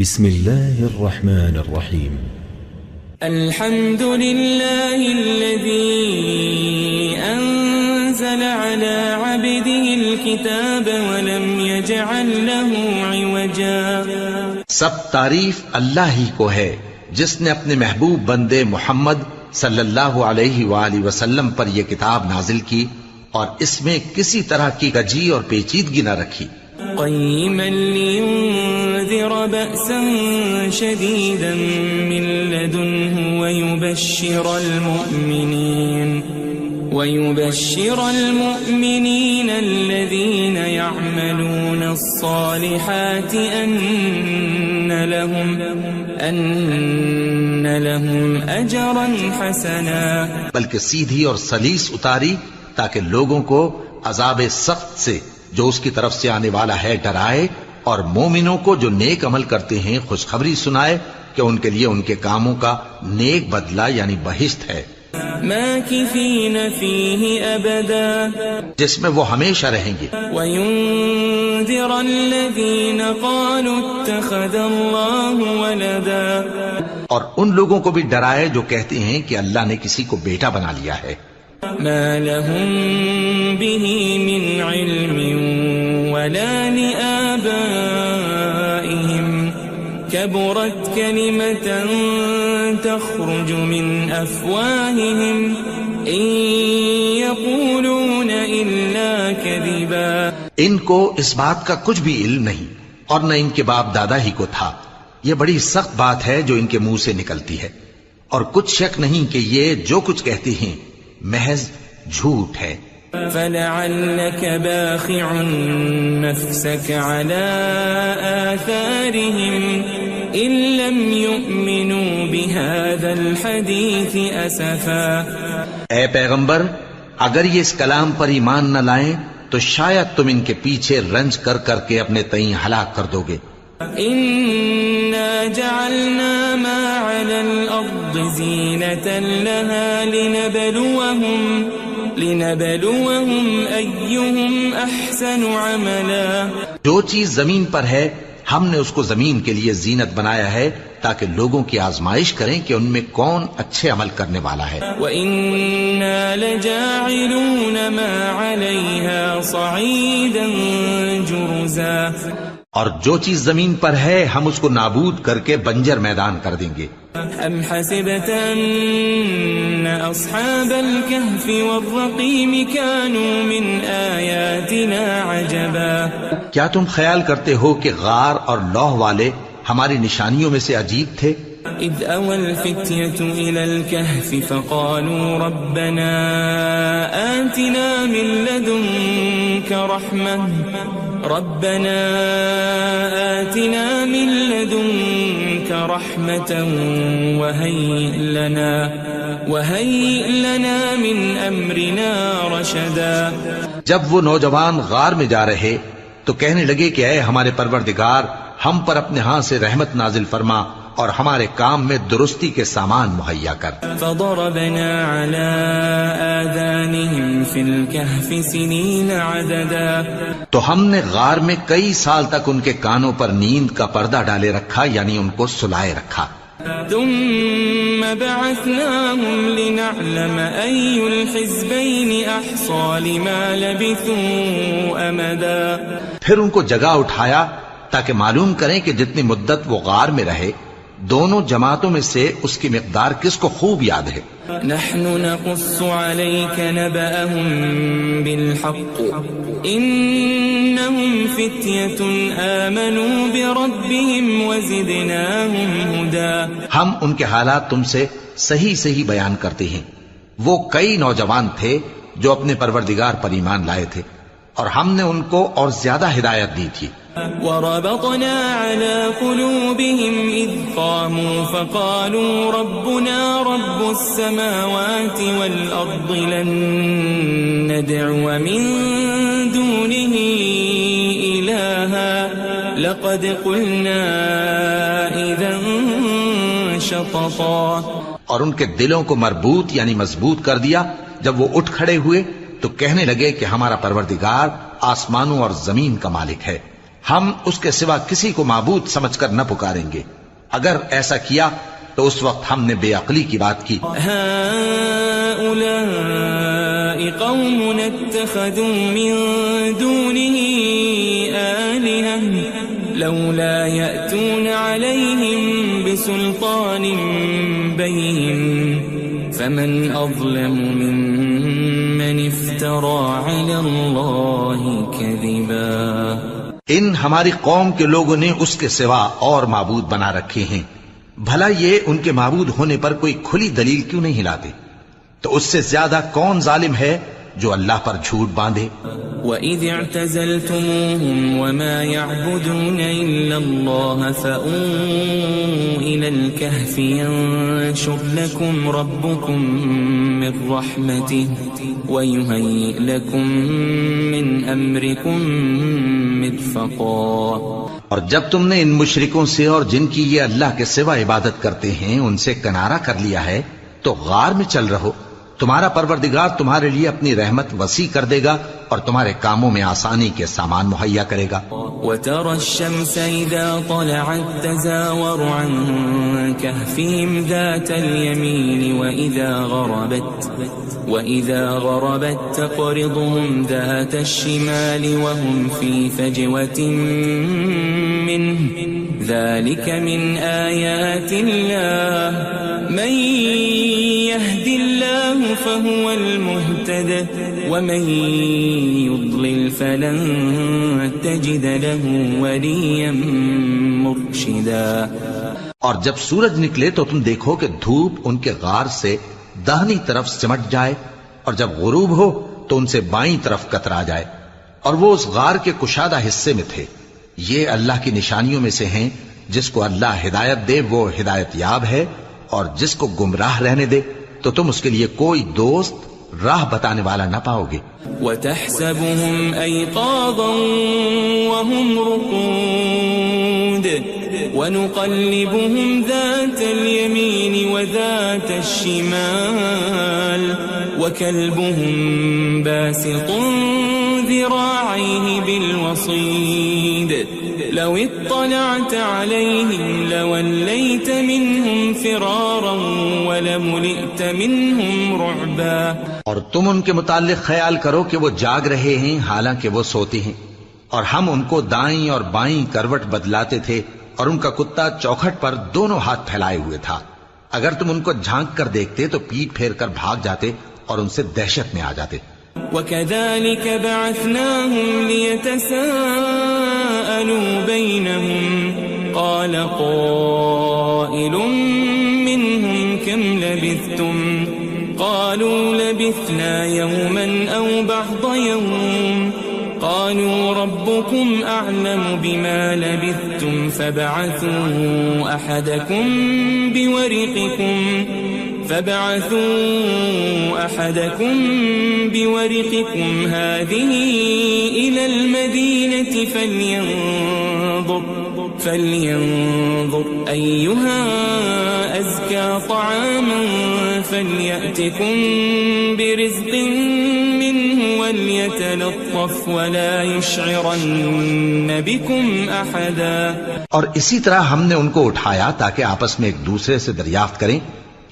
بسم الله الرحمن الرحيم. الحمد لله الذي أنزل على عبده الكتاب ولم يجعل له عوجا. سب تعریف اللہ ہی کو ہے جس نے اپنے محبوب بندے محمد صلی اللہ علیہ وآلہ وسلم پر یہ کتاب نازل کی اور اس میں کسی طرح کی کجی اور پیچیدگی نہ رکھی. قيما لينذر بأسا شديدا من لدنه ويبشر المؤمنين الذين يعملون الصالحات أن لهم أجرا حسنا. بلکہ سیدھی اور سلیس اتاری تاکہ لوگوں کو عذاب سخت سے جو اس کی طرف سے آنے والا ہے ڈرائے، اور مومنوں کو جو نیک عمل کرتے ہیں خوشخبری سنائے کہ ان کے لیے ان کے کاموں کا نیک بدلہ یعنی بہشت ہے، ماکثین فیہ ابدا، جس میں وہ ہمیشہ رہیں گے. وینذر الذین قالوا اتخذ اللہ ولدا، اور ان لوگوں کو بھی ڈرائے جو کہتے ہیں کہ اللہ نے کسی کو بیٹا بنا لیا ہے. ما لهم به من علم ولا لآبائهم كبرت كلمة تخرج من أفواههم إن يقولون إلا كذبا. ان کو اس بات کا کچھ بھی علم نہیں اور نہ ان کے باپ دادا ہی کو تھا. یہ بڑی سخت بات ہے جو ان کے منہ سے نکلتی ہے، اور کچھ شک نہیں کہ یہ جو کچھ کہتے ہیں محض جھوٹ ہے. فلعلك باخع نفسك على آثارهم إن لم يؤمنوا بهذا الحديث أسفا. اے پیغمبر، اگر یہ اس کلام پر ایمان نہ لائیں تو شاید تم ان کے پیچھے رنج کر کر کے اپنے تئیں ہلاک کر دو گے. إنا جعلنا ما على الأرض زينة لها لنبلوهم أيهم أحسن عملا. جو چیز زمین پر ہے ہم نے اس کو زمین کے لیے زینت بنایا ہے تاکہ لوگوں کی آزمائش کریں کہ ان میں کون اچھے عمل کرنے والا ہے. وَإِنَّا لَجَاعِلُونَ مَا عَلَيْهَا صَعِيدًا جُرُزًا. اور جو چیز زمین پر ہے ہم اس کو نابود کر کے بنجر میدان کر دیں گے. أَمْ حَسِبْتَ أَنَّ أَصْحَابَ الْكَهْفِ وَالرَّقِيمِ كَانُوا مِنْ آيَاتِنَا عَجَبًا. کیا تم خیال کرتے ہو کہ غار اور لوح والے ہماری نشانیوں میں سے عجیب تھے؟ إِذْ أَوَى الْفِتْيَةُ إِلَى الْكَهْفِ فَقَالُوا رَبَّنَا آتِنَا مِنْ لَدُنْكَ رَحْمَةً وَهَيِّئْ لَنَا مِنْ أَمْرِنَا رَشَدًا. جب وہ نوجوان غار میں جا رہے تو کہنے لگے کہ اے ہمارے پروردگار، ہم پر اپنے ہاں سے رحمت نازل فرما اور ہمارے کام میں درستی کے سامان مہیا کر. فضربنا على آذانهم في الكهف سنين عددا. تو ہم نے غار میں کئی سال تک ان کے کانوں پر نیند کا پردہ ڈالے رکھا، یعنی ان کو سلائے رکھا. ثم بعثناهم لنعلم أي الحزبين أحصى لما لبثوا أمدا. پھر ان کو جگہ اٹھایا تاکہ معلوم کریں کہ جتنی مدت وہ غار میں رہے دونوں جماعتوں میں سے اس کی مقدار کس کو خوب یاد ہے. نحن نقص عليك نبأهم بالحق إنهم فتية آمنوا بربهم وزدناهم هدى. ہم ان کے حالات تم سے صحیح صحیح بیان کرتے ہیں. وہ کئی نوجوان تھے جو اپنے پروردگار پر ایمان لائے تھے اور ہم نے ان کو اور زیادہ ہدایت دی تھی. وربطنا على قلوبهم إذ قاموا فقالوا ربنا رب السماوات والأرض لن ندعو من دونه إلها لقد قلنا إذا شططا. اور ان کے دلوں کو مربوط یعنی مضبوط کر دیا. جب وہ اٹھ کھڑے ہوئے تو کہنے لگے کہ ہمارا پروردگار آسمانوں اور زمین کا مالک ہے، ہم اس کے سوا کسی کو معبود سمجھ کر نہ پکاریں گے. اگر ایسا کیا تو اس وقت ہم نے بے عقلی کی بات کی. هؤلاء قوم اتخذوا من دونه آلهة لولا يأتون عليهم بسلطان بين فمن أظلم ممن افترى على الله كذبا. ان ہماری قوم کے لوگوں نے اس کے سوا اور معبود بنا رکھے ہیں. بھلا یہ ان کے معبود ہونے پر کوئی کھلی دلیل کیوں نہیں ہلاتے؟ تو اس سے زیادہ کون ظالم ہے جو اللہ پر جھوٹ باندھے؟ وَإِذِ اعْتَزَلْتُمُوهُمْ وَمَا يَعْبُدُونَ إِلَّا اللَّهَ فَأْوُوا إِلَى الْكَهْفِ يَنشُرْ لَكُمْ رَبُّكُمْ مِنْ رَحْمَتِهِ وَيُهَيِّئْ لَكُمْ مِنْ أَمْرِكُمْ مِرْفَقًا. اور جب تم نے ان مشرکوں سے اور جن کی یہ اللہ کے سوا عبادت کرتے ہیں ان سے کنارہ کر لیا ہے تو غار میں چل رہو. تمہارا پروردگار تمہارے لیے اپنی رحمت وسیع کر دے گا اور تمہارے کاموں میں آسانی کے سامان مہیا کرے گا. وَتَرَى الشَّمْسَ إِذَا طَلَعَتْ تَزَاوَرُ عَنْ كَهْفِهِمْ ذَاتَ الْيَمِينِ وَإِذَا غَرَبَتْ تَقْرِضُهُمْ ذَاتَ الشِّمَالِ وَهُمْ فِي فَجْوَةٍ مِّنْهُ ذَلِكَ مِنْ آيَاتِ اللَّهِ مَنْ يَهْدِ اللَّهُ فَهُوَ الْمُهْتَدِ وَمَنْ يُضْلِلْ فَلَنْ تَجِدَ لَهُ وَلِيًّا مُرْشِدًا. اور جب سورج نکلے تو تم دیکھو کہ دھوپ ان کے غار سے داہنی طرف سمٹ جائے اور جب غروب ہو تو ان سے بائیں طرف کترا جائے اور وہ اس غار کے کشادہ حصے میں تھے. یہ اللہ کی نشانیوں میں سے ہیں. جس کو اللہ ہدایت دے وہ ہدایت یاب ہے اور جس کو گمراہ رہنے دے تو تم اس کے لیے کوئی دوست راہ بتانے والا نہ پاؤ گے. وَتَحْسَبُهُمْ أَيْقَاظًا وَهُمْ رُقُودٌ وَنُقَلِّبُهُمْ ذَاتَ الْيَمِينِ وَذَاتَ الشِّمَالِ وَكَلْبُهُمْ بَاسِطٌ ذِرَاعَيْهِ بِالْوَصِيدِ لَوِ اطَّلَعْتَ عَلَيْهِمْ لَوَلَّيْتَ مِنْهُمْ فِرَارًا وَلَمُلِئْتَ مِنْهُمْ رُعْبًا. اور تم ان کے متعلق خیال کرو کہ وہ جاگ رہے ہیں حالانکہ وہ سوتے ہیں اور ہم ان کو دائیں اور بائیں کروٹ بدلاتے تھے اور ان کا کتا چوکھٹ پر دونوں ہاتھ پھیلائے ہوئے تھا. اگر تم ان کو جھانک کر دیکھتے تو پیٹ پھیر کر بھاگ جاتے اور ان سے دہشت میں آ جاتے. وَكَذَلِكَ بَعَثْنَاهُمْ لِيَتَسَاءَلُوا بَيْنَهُمْ قَالَ قَائِلٌ مِّنْهُمْ كَمْ لَبِثْتُمْ قَالُوا لَبِثْنَا يَوْمًا أَوْ بَعْضَ يَوْمٍ قَالُوا رَبُّكُمْ أَعْلَمُ بِمَا لَبِثْتُمْ فَابْعَثُوا أَحَدَكُمْ بِوَرِقِكُمْ هَذِهِ إِلَى الْمَدِينَةِ فَلْيَنظُرْ أَيُّهَا أَزْكَى طَعَامًا فَلْيَأْتِكُمْ بِرِزْقٍ مِّنْهُ وَلْيَتَلَطَّفْ وَلَا يُشْعِرَنَّ بِكُمْ أَحَدًا. اور اسی طرح ہم نے ان کو اٹھایا تاکہ آپس میں ایک دوسرے سے دریافت کریں.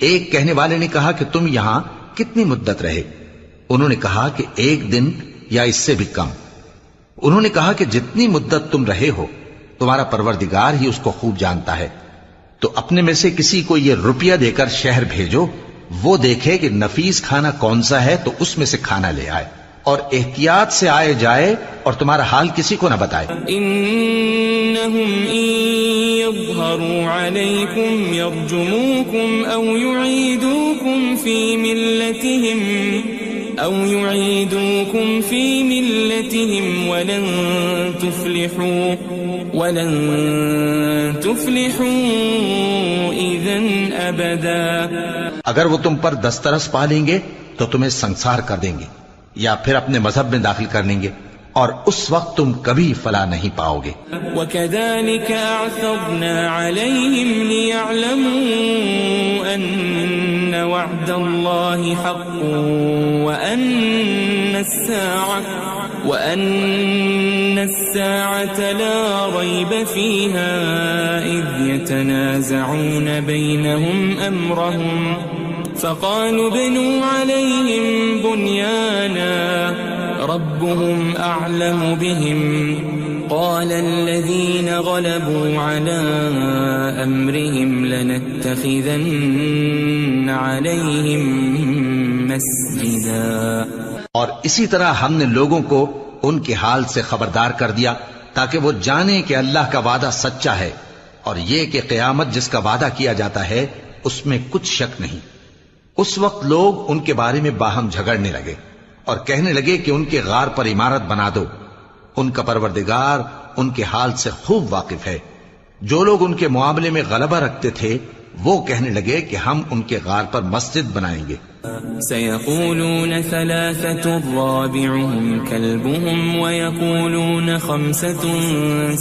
ایک کہنے والے نے کہا کہ تم یہاں کتنی مدت رہے؟ انہوں نے کہا کہ 1 دن یا اس سے بھی کم. انہوں نے کہا کہ جتنی مدت تم رہے ہو تمہارا پروردگار ہی اس کو خوب جانتا ہے. تو اپنے میں سے کسی کو یہ روپیہ دے کر شہر بھیجو، وہ دیکھے کہ نفیس کھانا کون سا ہے تو اس میں سے کھانا لے آئے اور احتیاط سے آئے جائے اور تمہارا حال کسی کو نہ بتائے. انہم ان یظہروا علیکم یرجموکم او یعیدوکم فی ملتہم ولن تفلحوا اذن ابدا. اگر وہ تم پر دسترس پا لیں گے تو تمہیں سنسار کر دیں گے یا پھر اپنے مذہب میں داخل کر لیں گے اور اس وقت تم کبھی فلاح نہیں پاؤ گے. وَكَذَلِكَ أَعْثَرْنَا عَلَيْهِمْ لِيَعْلَمُوا أَنَّ وَعْدَ اللَّهِ حَقٌّ وَأَنَّ السَّاعَةَ الساعة لا ريب فيها إذ يتنازعون بينهم أمرهم فقالوا ابنوا عليهم بنيانا ربهم أعلم بهم قال الذين غلبوا على أمرهم لنتخذن عليهم مسجدا. اور اسی طرح ہم نے لوگوں کو ان کے حال سے خبردار کر دیا تاکہ وہ جانیں کہ اللہ کا وعدہ سچا ہے اور یہ کہ قیامت جس کا وعدہ کیا جاتا ہے اس میں کچھ شک نہیں. اس وقت لوگ ان کے بارے میں باہم جھگڑنے لگے اور کہنے لگے کہ ان کے غار پر عمارت بنا دو. ان کا پروردگار ان کے حال سے خوب واقف ہے. جو لوگ ان کے معاملے میں غلبہ رکھتے تھے وہ کہنے لگے کہ ہم ان کے غار پر مسجد بنائیں گے. سيقولون ثلاثة رابعهم كلبهم ويقولون خمسة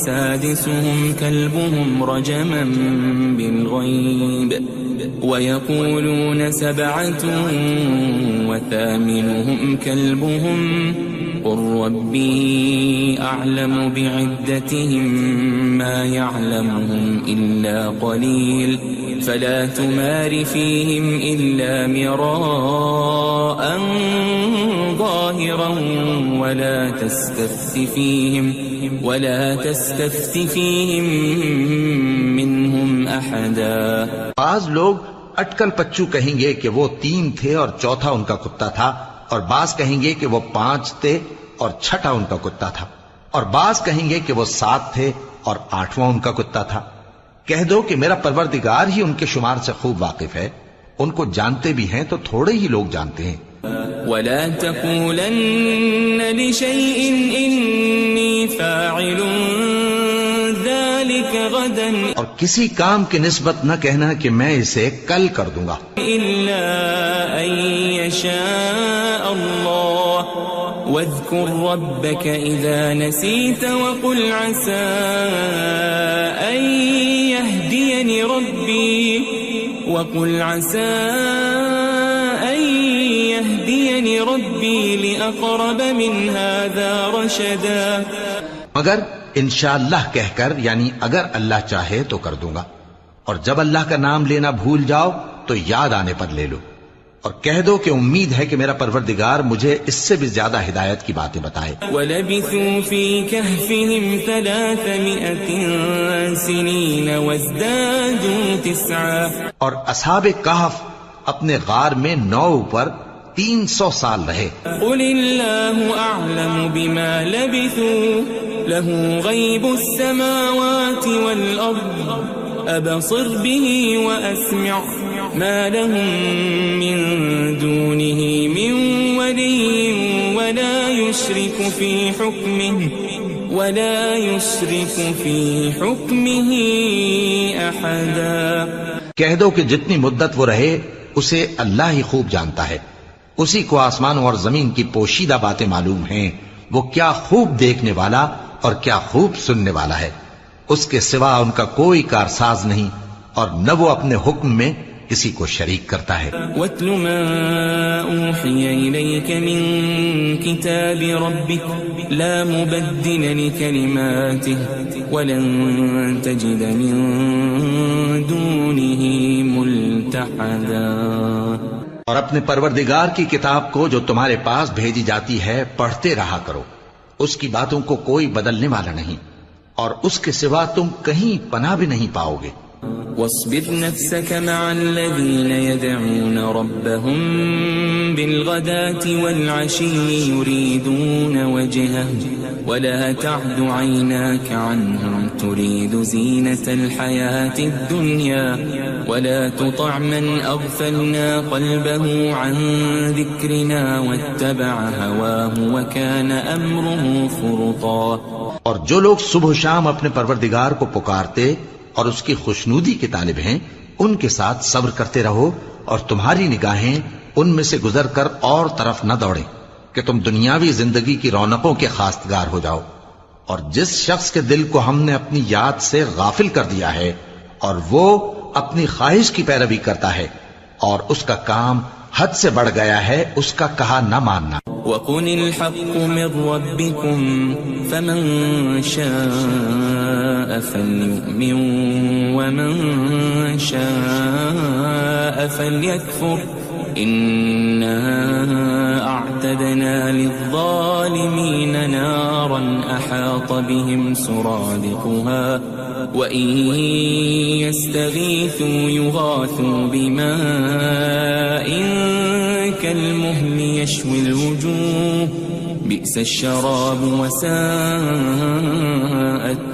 سادسهم كلبهم رجما بالغيب ويقولون سبعة وثامنهم كلبهم قل ربي أعلم بعدتهم ما يعلمهم إلا قليل فلا تمار فيهم إلا مراء ظاهرا ولا تستفت فيهم منهم أحدا. بعض لوگ اٹکل پچو کہیں گے کہ وہ 3 تھے اور چوتھا ان کا کتا تھا، اور بعض کہیں گے کہ وہ 5 تھے اور چھٹا ان کا کتا تھا، اور بعض کہیں گے کہ وہ 7 تھے اور 8واں ان کا کتا تھا. کہہ دو کہ میرا پروردگار ہی ان کے شمار سے خوب واقف ہے. ان کو جانتے بھی ہیں تو تھوڑے ہی لوگ جانتے ہیں. ولا تقولن لشيء إني فاعل ذلك غدا اور کسی کام کی نسبت نہ کہنا کہ میں اسے کل کر دوں گا إلا أن يشاء الله واذكر ربك إذا نسيت وقل عسى أن يهديني ربي لأقرب من هذا رشدا. مگر انشاءاللہ کہہ کر، یعنی اگر اللہ چاہے تو کر دوں گا، اور جب اللہ کا نام لینا بھول جاؤ تو یاد آنے پر لے لو، اور کہہ دو کہ امید ہے کہ میرا پروردگار مجھے اس سے بھی زیادہ ہدایت کی باتیں بتائے. وَلَبِثُوا فِي كَهْفِهِمْ 300 سِنِينَ وَازْدَادُوا 9. اور اصحاب کہف اپنے غار میں 9 پر 300 سال رہے. قُلِ اللَّهُ أَعْلَمُ بِمَا لَبِثُوا لَهُ غَيْبُ السَّمَاوَاتِ وَالْأَرْضِ أَبْصِرْ بِهِ وَأَسْمِعْ مَا لَهُم مِّن دُونِهِ مِن وَلِيٍّ وَلَا يُشْرِكُ فِي حُكْمِهِ أَحَدًا. کہہ دو کہ جتنی مدت وہ رہے اسے اللہ ہی خوب جانتا ہے. اسی کو آسمانوں اور زمین کی پوشیدہ باتیں معلوم ہیں. وہ کیا خوب دیکھنے والا اور کیا خوب سننے والا ہے. اس کے سوا ان کا کوئی کارساز نہیں، اور نہ وہ اپنے حکم میں کسی کو شریک کرتا ہے. وَاتْلُ مَا أُوحِيَ إِلَيْكَ مِن كِتَابِ رَبِّكَ لَا مُبَدِّلَ لِكَلِمَاتِهِ وَلَن تَجِدَ مِن دُونِهِ مُلْتَحَدًا. اور اپنے پروردگار کی کتاب کو جو تمہارے پاس بھیجی جاتی ہے پڑھتے رہا کرو. اس کی باتوں کو کوئی بدلنے والا نہیں، اور اس کے سوا تم کہیں پناہ بھی نہیں پاؤ گے. واصبر نفسك مع الذين يدعون ربهم بالغداة والعشي يريدون وجهه ولا تعد عيناك عنهم تريد زينة الحياة الدنيا ولا تطع من أغفلنا قلبه عن ذكرنا واتبع هواه وكان أمره فرطا. اور جو لوگ صبح و شام اپنے پروردگار کو پکارتے اور اس کی خوشنودی کے طالب ہیں ان کے ساتھ صبر کرتے رہو، اور تمہاری نگاہیں ان میں سے گزر کر اور طرف نہ دوڑیں کہ تم دنیاوی زندگی کی رونقوں کے خواستگار ہو جاؤ. اور جس شخص کے دل کو ہم نے اپنی یاد سے غافل کر دیا ہے اور وہ اپنی خواہش کی پیروی کرتا ہے اور اس کا کام حد سے بڑھ گیا ہے اس کا کہا نہ ماننا۔ وَقُلِ الْحَقُّ مِنْ رَبِّكُمْ فَمَنْ شَاءَ فَلْيُؤْمِنْ وَمَنْ شَاءَ فَلْيَكْفُرْ إِنَّا أَعْتَدْنَا لِلظَّالِمِينَ نَارًا أَحَاطَ بِهِمْ سُرَادِقُهَا وَإِنْ يَسْتَغِيثُوا يُغَاثُوا بِمَاءٍ كَالْمُهْلِ يَشْوِي الْوُجُوهَ بِئْسَ الشَّرَابُ وَسَاءَتْ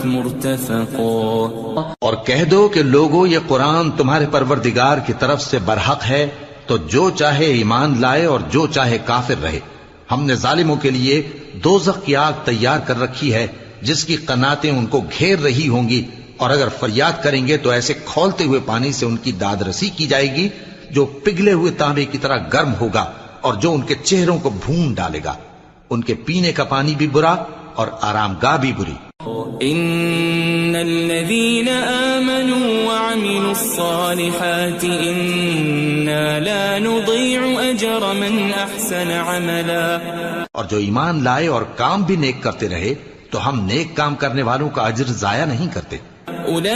مُرْتَفَقًا۔ اور کہہ دو کہ لوگو یہ قرآن تمہارے پروردگار کی طرف سے برحق ہے، تو جو چاہے ایمان لائے اور جو چاہے کافر رہے۔ ہم نے ظالموں کے لیے دوزخ کی آگ تیار کر رکھی ہے جس کی قناتیں ان کو گھیر رہی ہوں گی، اور اگر فریاد کریں گے تو ایسے کھولتے ہوئے پانی سے ان کی داد رسی کی جائے گی جو پگھلے ہوئے تانبے کی طرح گرم ہوگا اور جو ان کے چہروں کو بھون ڈالے گا۔ ان کے پینے کا پانی بھی برا اور آرام گاہ بھی بری۔ إن الذين آمنوا وعملوا الصالحات إنا لا نضيع أجر من أحسن عملا۔ اور جو ایمان لائے اور کام بھی نیک کرتے رہے تو ہم نیک کام کرنے والوں کا اجر ضائع نہیں کرتے۔ أولئك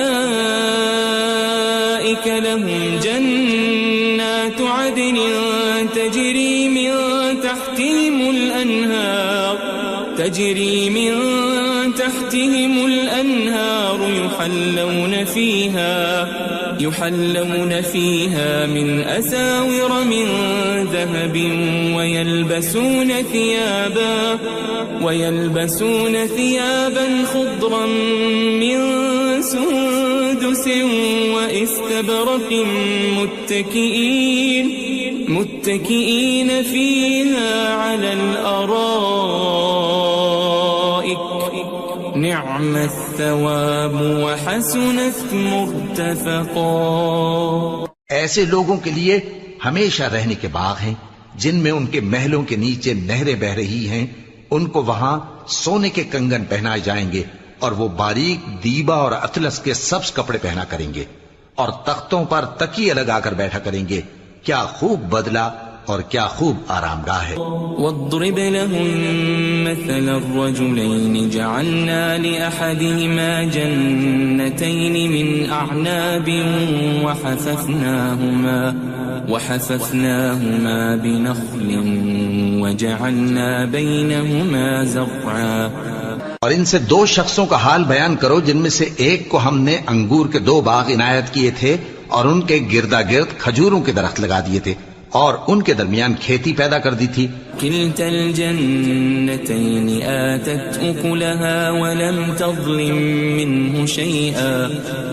لهم جنات عدن تجري من تحتهم الأنهار يحلون فيها من أساور من ذهب ويلبسون ثيابا خضرا من سندس وإستبرق متكئين فيها على الأرائك نعم الثواب وحسنت مرتفقا۔ ایسے لوگوں کے لیے ہمیشہ رہنے کے باغ ہیں جن میں ان کے محلوں کے نیچے نہریں بہ رہی ہیں، ان کو وہاں سونے کے کنگن پہنائے جائیں گے اور وہ باریک دیبا اور اطلس کے سبز کپڑے پہنا کریں گے اور تختوں پر تکیے لگا کر بیٹھا کریں گے۔ کیا خوب بدلہ اور کیا خوب آرام گاہ ہے۔ واضرب لهم مثل الرجلين جعلنا لأحدهما جنتين من أعناب وحففناهما بنخل وجعلنا بينهما زرعا۔ اور ان سے دو شخصوں کا حال بیان کرو جن میں سے ایک کو ہم نے انگور کے 2 باغ عنایت کیے تھے اور ان کے گردا گرد کھجوروں کے درخت لگا دیے تھے اور ان کے درمیان کھیتی پیدا کر دی تھی۔ كلتا الجنتين آتت أكلها ولم تظلم منه شيئا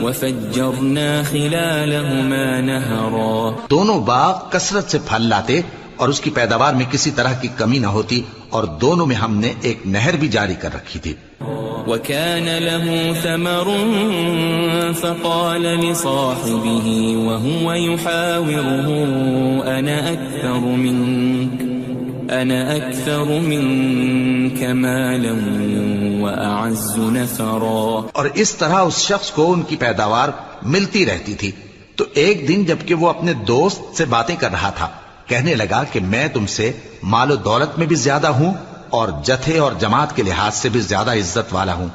وفجرنا خلالهما نهرا۔ دونوں باغ کثرت سے پھل لاتے اور اس کی پیداوار میں کسی طرح کی کمی نہ ہوتی، اور دونوں میں ہم نے ایک نہر بھی جاری کر رکھی تھی۔ وكان له ثمر فقال لصاحبه وهو يحاوره أنا أكثر منك مالا وأعز نفرا۔ اور اس طرح اس شخص کو ان کی پیداوار ملتی رہتی تھی، تو ایک دن جبکہ وہ اپنے دوست سے باتیں کر رہا تھا کہنے لگا کہ میں تم سے مال و دولت میں بھی زیادہ ہوں اور جتھے اور جماعت کے لحاظ سے بھی زیادہ عزت والا ہوں۔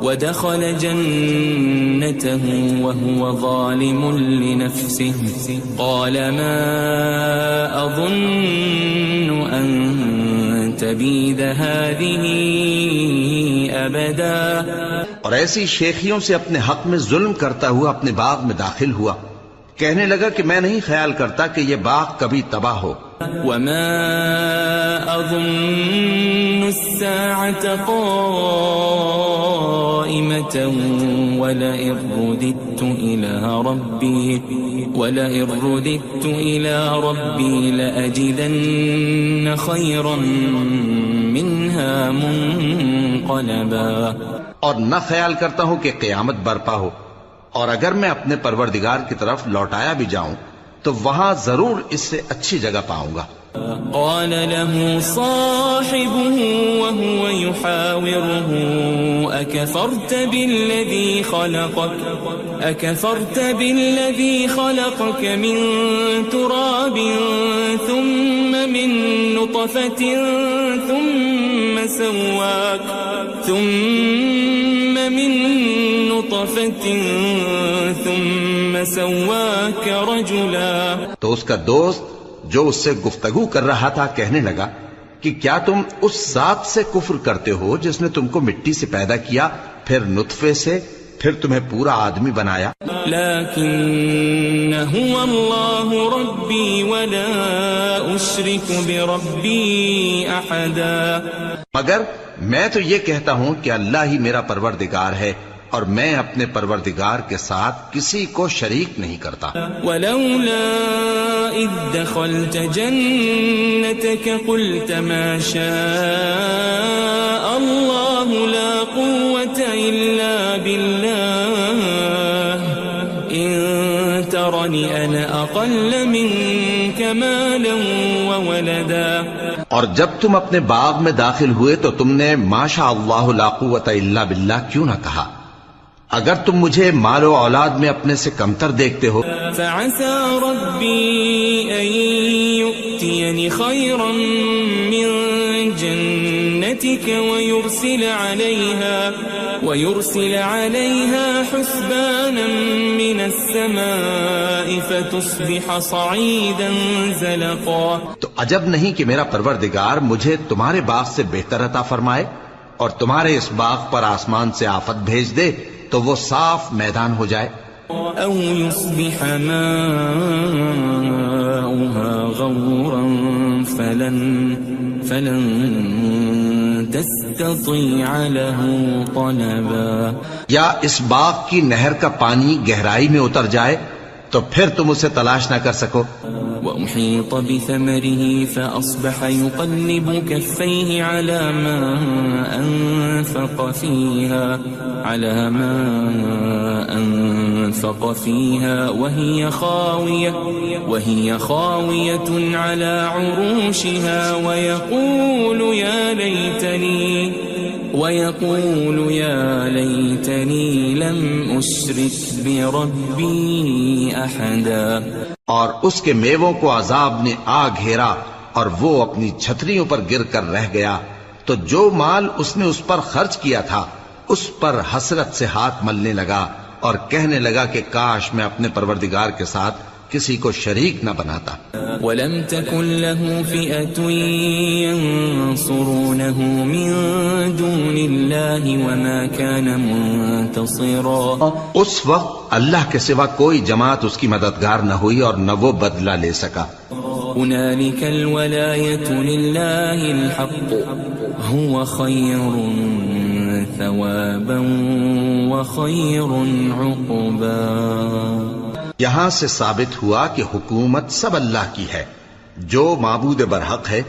ودخل جنته وهو ظالم لنفسه قال ما أظن أن تبيد هذه أبدا۔ اور ایسی شیخیوں سے اپنے حق میں ظلم کرتا ہوا اپنے باغ میں داخل ہوا، کہنے لگا کہ میں نہیں خیال کرتا کہ یہ باغ کبھی تباہ ہو۔ وما أظن الساعة قائمة ولئن رددت إلى ربي لأجدن خيرا منها منقلبا۔ اور نہ خیال کرتا ہوں کہ قیامت برپا ہو، اور اگر میں اپنے پروردگار کی طرف لوٹایا بھی جاؤں تو وہاں ضرور اس سے اچھی جگہ پاؤں گا۔ قال له صاحبه وهو يحاوره أكفرت بالذي خلقك من تراب ثم من نطفة ثم سواك رجلا۔ تو اس کا دوست جو اس سے گفتگو کر رہا تھا کہنے لگا کہ کیا تم اس ذات سے کفر کرتے ہو جس نے تم کو مٹی سے پیدا کیا، پھر نطفے سے، پھر تمہیں پورا آدمی بنایا؟ لیکن هو اللہ ربی ولا اشرک بربی احدا۔ مگر میں تو یہ کہتا ہوں کہ اللہ ہی میرا پروردگار ہے اور میں اپنے پروردگار کے ساتھ کسی کو شریک نہیں کرتا۔ ولولا اذ دخلت جنتك قلت ما شاء الله لا قوة الا بالله ان ترني انا اقل منك مالا وولدا۔ اور جب تم اپنے باغ میں داخل ہوئے تو تم نے ما شاء اللہ لا قوت الا باللہ کیوں نہ کہا؟ اگر تم مجھے مال و اولاد میں اپنے سے کمتر دیکھتے ہو۔ فعسى ربي أن يؤتيني خيرا من جنتك ويرسل عليها حسبانا من السماء فتصبح صعيدا زلقا۔ تو عجب نہیں کہ میرا پروردگار مجھے تمہارے باغ سے بہتر عطا فرمائے اور تمہارے اس باغ پر آسمان سے آفت بھیج دے تو وہ صاف میدان ہو جائے۔ او يصبح ماؤها غورا فلن تستطيع له طلبا۔ یا اس باغ کی نہر کا پانی گہرائی میں اتر جائے تو پھر تم اسے تلاش نہ کر سکو۔ وأحيط بثمره فأصبح يقلب كفيه على ما أنفق فيها وهي خاوية على عروشها ويقول يا ليتني لم أشرك بربي أحدا۔ اور اس کے میووں کو عذاب نے آ گھیرا اور وہ اپنی چھتریوں پر گر کر رہ گیا، تو جو مال اس نے اس پر خرچ کیا تھا اس پر حسرت سے ہاتھ ملنے لگا اور کہنے لگا کہ کاش میں اپنے پروردگار کے ساتھ کسی کو شریک نہ بناتا۔ وَلَمْ تَكُنْ لَهُ فِئَةٌ يَنْصُرُونَهُ مِنْ دُونِ اللَّهِ وَمَا كَانَ مُنْتَصِرًا۔ اس وقت اللہ کے سوا کوئی جماعت اس کی مددگار نہ ہوئی اور نہ وہ بدلہ لے سکا۔ هُنَالِكَ الْوَلَایَةُ لِلَّهِ الْحَقُّ هُوَ خَيْرٌ ثَوَابًا وَخَيْرٌ عُقْبًا۔ یہاں سے ثابت ہوا کہ حکومت سب اللہ کی ہے، جو معبود برحق ہے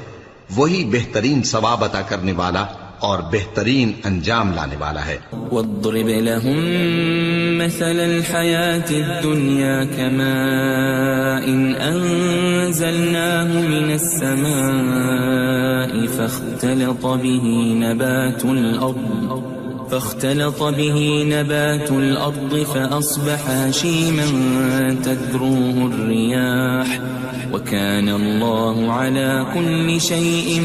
وہی بہترین ثواب عطا کرنے والا اور بہترین انجام لانے والا ہے۔ وَاضْرِبْ لَهُم مَّثَلَ الْحَيَاةِ الدُّنْيَا كَمَاءٍ أَنزَلْنَاهُ مِنَ السَّمَاءِ فاختلط به نبات الأرض فأصبح هشيما تذروه الرياح وكان الله على كل شيء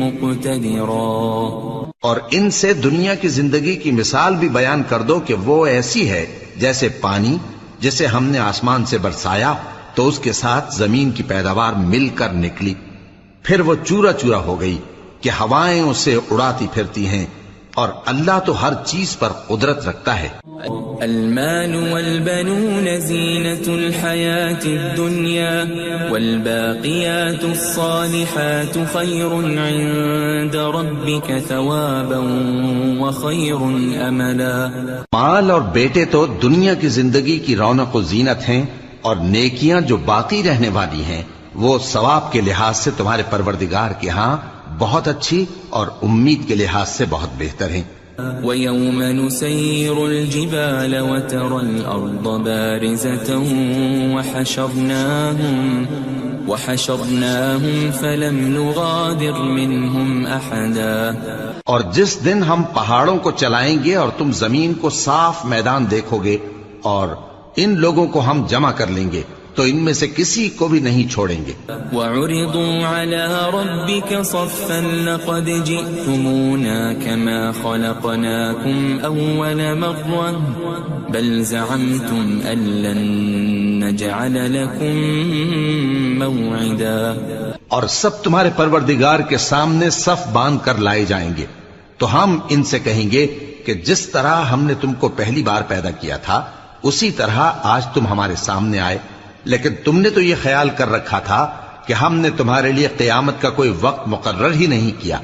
مقتدرا۔ اور ان سے دنیا کی زندگی کی مثال بھی بیان کر دو کہ وہ ایسی ہے جیسے پانی جسے ہم نے آسمان سے برسایا تو اس کے ساتھ زمین کی پیداوار مل کر نکلی، پھر وہ چورا چورا ہو گئی کہ ہوائیں اسے اڑاتی پھرتی ہیں، اور اللہ تو ہر چیز پر قدرت رکھتا ہے۔ المال والبنون زینة الحیاة الدنیا والباقیات الصالحات خیر عند ربک ثوابا وخیر املا۔ مال اور بیٹے تو دنیا کی زندگی کی رونق و زینت ہیں، اور نیکیاں جو باقی رہنے والی ہیں وہ ثواب کے لحاظ سے تمہارے پروردگار کے ہاں بہت اچھی اور امید کے لحاظ سے بہت بہتر ہیں۔ ويوم نسير الجبال وترى الأرض بارزة وحشرناهم فلم نغادر منهم أحدا. اور جس دن ہم پہاڑوں کو چلائیں گے اور تم زمین کو صاف میدان دیکھو گے اور ان لوگوں کو ہم جمع کر لیں گے تو ان میں سے کسی کو بھی نہیں چھوڑیں گے. وَعُرِضُوا عَلَى رَبِّكَ صَفًّا لَقَدْ جِئْتُمُونَا كَمَا خَلَقْنَاكُمْ أَوَّلَ مَرَّةٍ بَلْ زَعَمْتُمْ أَن لَّن نَّجْعَلَ لَكُم مَّوْعِدًا. اور سب تمہارے پروردگار کے سامنے صف باندھ کر لائے جائیں گے تو ہم ان سے کہیں گے کہ جس طرح ہم نے تم کو پہلی بار پیدا کیا تھا اسی طرح آج تم ہمارے سامنے آئے، لیکن تم نے تو یہ خیال کر رکھا تھا کہ ہم نے تمہارے لیے قیامت کا کوئی وقت مقرر ہی نہیں کیا.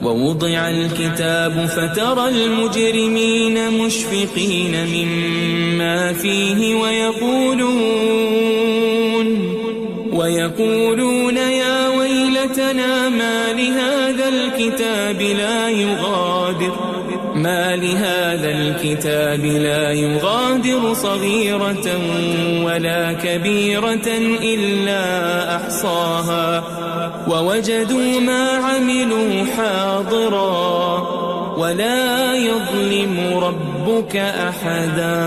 ووضع الكتاب فترى المجرمين مشفقين مما فيه ويقولون يا ويلتنا ما لهذا الكتاب لا يغادر صغيرة ولا كبيرة إلا أحصاها ووجدوا ما عملوا حاضرا ولا يظلم ربك أحدا.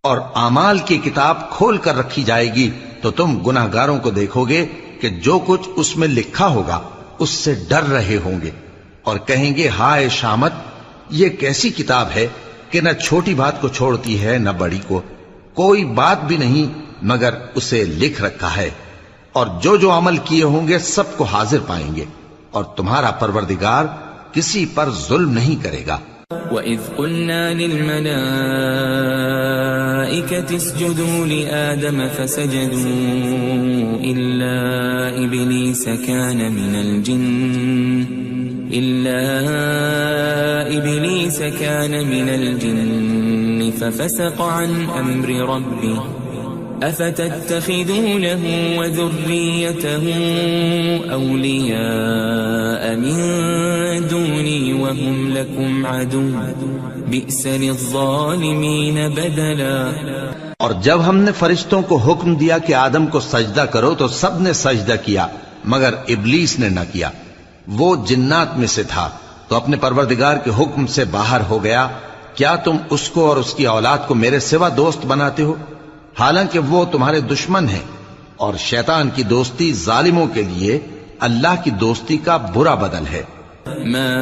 اور اعمال کی کتاب کھول کر رکھی جائے گی تو تم گناہگاروں کو دیکھو گے کہ جو کچھ اس میں لکھا ہوگا اس سے ڈر رہے ہوں گے اور کہیں گے ہائے شامت، یہ کیسی کتاب ہے کہ نہ چھوٹی بات کو چھوڑتی ہے نہ بڑی کو، کوئی بات بھی نہیں مگر اسے لکھ رکھا ہے، اور جو جو عمل کیے ہوں گے سب کو حاضر پائیں گے، اور تمہارا پروردگار کسی پر ظلم نہیں کرے گا. وَإِذْ قُلْنَا لِلْمَلَائِكَةِ اسْجُدُوا لِآدَمَ فَسَجَدُوا إِلَّا إِبْلِيسَ كَانَ مِنَ الْجِنِّ فَفَسَقَ عَنْ أَمْرِ رَبِّهِ أَفَتَتَّخِذُونَهُ وَذُرِّيَّتَهُ أَوْلِيَاءَ مِن دُونِي وَهُمْ لَكُمْ عَدُوٌّ بِئْسَ لِلظَّالِمِينَ بَدَلًا. اور جب ہم نے فرشتوں کو حکم دیا کہ آدم کو سجدہ کرو تو سب نے سجدہ کیا مگر ابلیس نے نہ کیا، وہ جنات میں سے تھا تو اپنے پروردگار کے حکم سے باہر ہو گیا. کیا تم اس کو اور اس کی اولاد کو میرے سوا دوست بناتے ہو حالانکہ وہ تمہارے دشمن ہیں، اور شیطان کی دوستی ظالموں کے لیے اللہ کی دوستی کا برا بدل ہے. ما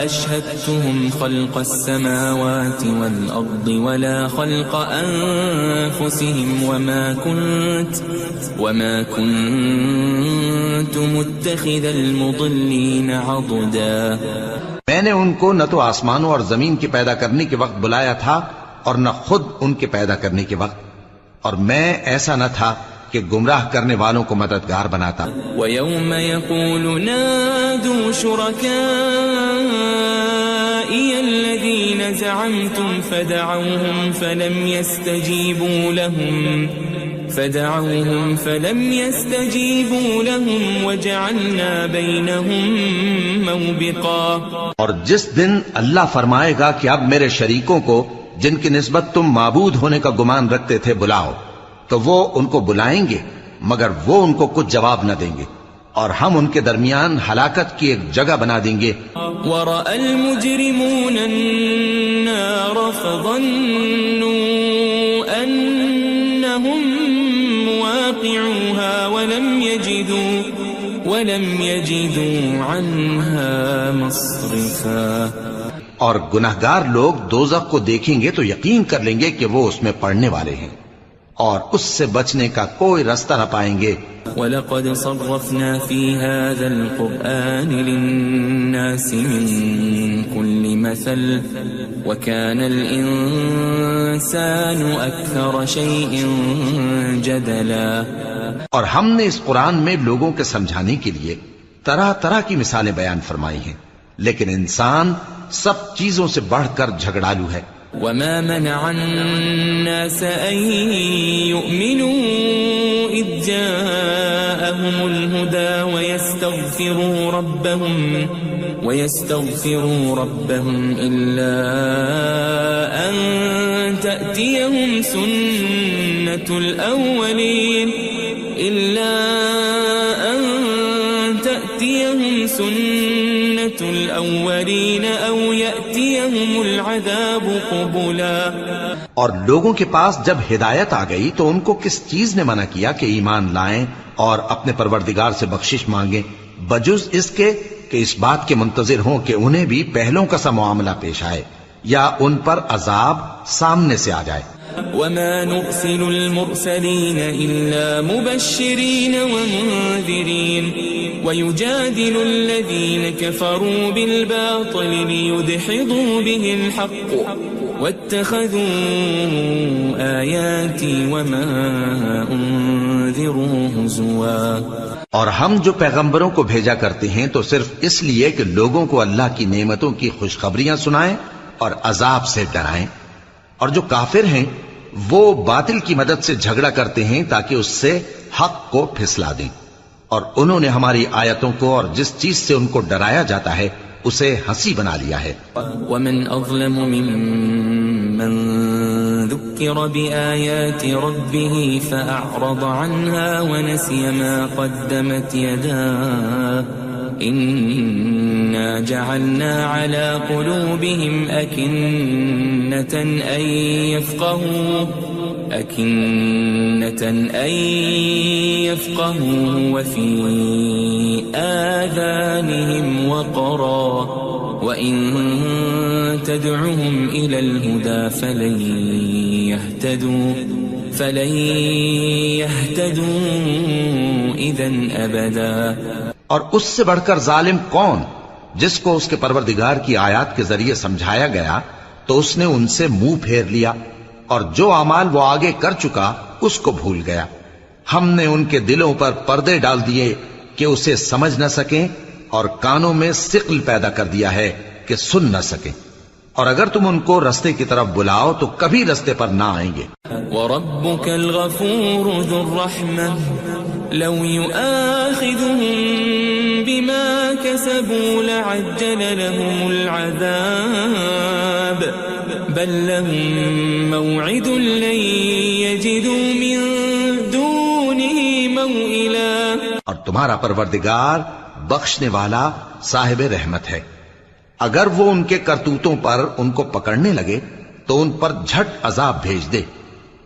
أشهدتهم خلق السماوات والأرض ولا خلق أنفسهم وما كنت متخذ المضلين عضدا. میں نے ان کو نہ تو آسمانوں اور زمین کے پیدا کرنے کے وقت بلایا تھا اور نہ خود ان کے پیدا کرنے کے وقت، اور میں ایسا نہ تھا کہ گمراہ کرنے والوں کو مددگار بناتا. وَيَوْمَ يَقُولُ نَادُوا شُرَكَائِيَ الَّذِينَ زَعَمْتُمْ فَدَعَوْهُمْ فَلَمْ يَسْتَجِيبُوا لَهُمْ وَجَعَلْنَا بَيْنَهُمْ مَوْبِقًا. اور جس دن اللہ فرمائے گا کہ اب میرے شریکوں کو جن کی نسبت تم معبود ہونے کا گمان رکھتے تھے بلاؤ، تو وہ ان کو بلائیں گے مگر وہ ان کو کچھ جواب نہ دیں گے، اور ہم ان کے درمیان ہلاکت کی ایک جگہ بنا دیں گے. وَرَأَى الْمُجْرِمُونَ النَّارَ فَظَنُّوا أَنَّهُمْ مُوَاقِعُوهَا وَلَمْ يَجِدُوا عَنْهَا مَصْرِفًا. اور گناہگار لوگ دوزخ کو دیکھیں گے تو یقین کر لیں گے کہ وہ اس میں پڑنے والے ہیں اور اس سے بچنے کا کوئی رستہ نہ پائیں گے. وَلَقَدْ صَرَّفْنَا فِي هَذَا الْقُرْآنِ لِلنَّاسِ مِنْ كُلِّ مَثَلٍ وَكَانَ الْإِنسَانُ أَكْثَرَ شَيْءٍ جَدَلًا. اور ہم نے اس قرآن میں لوگوں کے سمجھانے کے لیے طرح طرح کی مثالیں بیان فرمائی ہیں، لیکن انسان سب چیزوں سے بڑھ کر جھگڑالو ہے. وَمَا مَنَعَ النَّاسَ أَن يُؤْمِنُوا إِذْ جَاءَهُمُ الْهُدَى ويستغفروا ربهم إلا أن تأتيهم سنة الأولين أو يأتيهم العذاب قبلا. اور لوگوں کے پاس جب ہدایت آ گئی تو ان کو کس چیز نے منع کیا کہ ایمان لائیں اور اپنے پروردگار سے بخشش مانگیں بجز اس کے کہ اس بات کے منتظر ہوں کہ انہیں بھی پہلوں کا سا معاملہ پیش آئے یا ان پر عذاب سامنے سے آ جائے. وما نرسل المرسلين إلا مبشرين ومنذرين ويجادل الذين كفروا بالباطل ليدحضوا به الحق واتخذوا آياتي وما أنذروا هزوا. اور ہم جو پیغمبروں کو بھیجا کرتے ہیں تو صرف اس لیے کہ لوگوں کو اللہ کی نعمتوں کی خوشخبریاں سنائیں اور عذاب سے ڈرائیں. اور جو کافر ہیں وہ باطل کی مدد سے جھگڑا کرتے ہیں تاکہ اس سے حق کو پھسلا دیں. اور انہوں نے ہماری آیتوں کو اور جس چیز سے ان کو ڈرایا جاتا ہے اسے ہنسی بنا لیا ہے. ومن اظلم ممن ذكر بآيات ربه فأعرض عنها ونسي ما قدمت يداه إنا جعلنا على قلوبهم أكنة أن يفقهوا وفي آذانهم وقرا وإن تدعهم إلى الهدى فلن يهتدوا إذن أبدا. اور اس سے بڑھ کر ظالم کون جس کو اس کے پروردگار کی آیات کے ذریعے سمجھایا گیا تو اس نے ان سے منہ پھیر لیا اور جو اعمال وہ آگے کر چکا اس کو بھول گیا. ہم نے ان کے دلوں پر پردے ڈال دیے کہ اسے سمجھ نہ سکیں اور کانوں میں ثقل پیدا کر دیا ہے کہ سن نہ سکیں. اور اگر تم ان کو رستے کی طرف بلاؤ تو کبھی رستے پر نہ آئیں گے. وَرَبُّكَ الْغَفُورُ ذُو الرَّحْمَةِ لَوْ يُؤَاخِذُهُم بِمَا كَسَبُوا لَعَجَّلَ لَهُمُ الْعَذَابَ بَل لَّهُم مَّوْعِدٌ لَّن يَجِدُوا مِن دُونِهِ مَوْئِلًا. اور تمہارا پروردگار بخشنے والا صاحب رحمت ہے. اگر وہ ان کے کرتوتوں پر ان کو پکڑنے لگے تو ان پر جھٹ عذاب بھیج دے